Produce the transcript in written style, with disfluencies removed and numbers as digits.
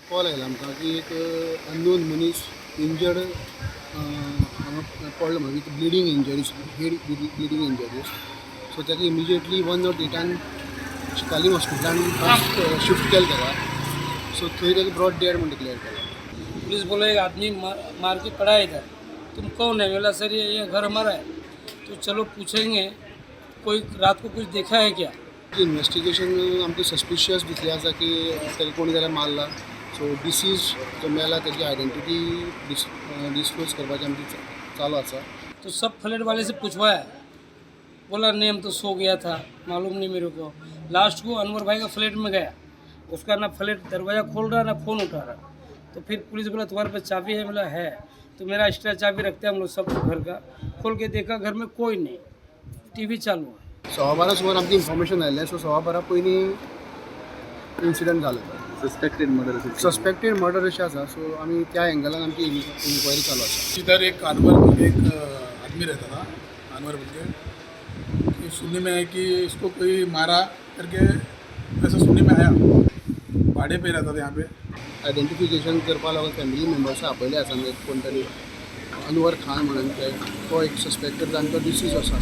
Call आयला आमकां की एक अननोन मनीस इंजर्ड हांगा पडलो म्हणून with bleeding injuries, head bleeding injuries. So ताका इमिजिएटली 108 शिकालीम हॉस्पिटलान शिफ्ट केलें ताका. सो थंय ताका ब्रॉड डेड म्हणून डिक्लेअर केला. पुलिस बोला एक आदमी मार के पड़ा है इधर, तुम कौन है? बोला सर ये घर हमारा है. तो चलो पूछेंगे, कोई रात को कुछ देखा है क्या? इन्वेस्टिगेशन आमकां सस्पिशियस दिसलें आसा की ताका कोणी जाल्यार मारला. सो डिसीज जो मेला ताची आयडेंटिटी डिस्क्लोज करपाचें आमचें चालू आसा. तो सब फ्लैट वाले से पूछवाया, बोला नहीं हम तो सो गया था, मालूम नहीं मेरे को. लास्ट को अनवर भाई का फ्लैट में गया, उसका ना फ्लैट दरवाज़ा खोल रहा ना फ़ोन उठा रहा. तो फिर पुलिस बोला तुम्हारे पास चाबी है? बोला है. तो मेरा एक्स्ट्रा चाबी रखते हैं हम लोग सब घर का. खोल के देखा घर में कोई नहीं, टीवी चालू है. 12:15 सुमार आमकां इन्फॉर्मेशन आयलें. सो 12:15 पयलीं इन्सिडंट जालो. सस्पेक्टेड मर्डर अशें आसा. सो आमी त्या एंगलान आमची इन्क्वायरी चालू आसा. इधर एक अनवर एक आदमी रहता था, अनवर बोल के, कि सुनने में है कि इसको कोई मारा करके ऐसा सुनने में आया. भाड़े पे रहता था यहाँ पे. आयडेंटिफिकेशन करपा लागून फॅमिली मेंबर्स आपयले आसा. कोण तरी अनवर खान म्हणून तो एक सस्पेक्टेड जावन तो डिसीज आसा.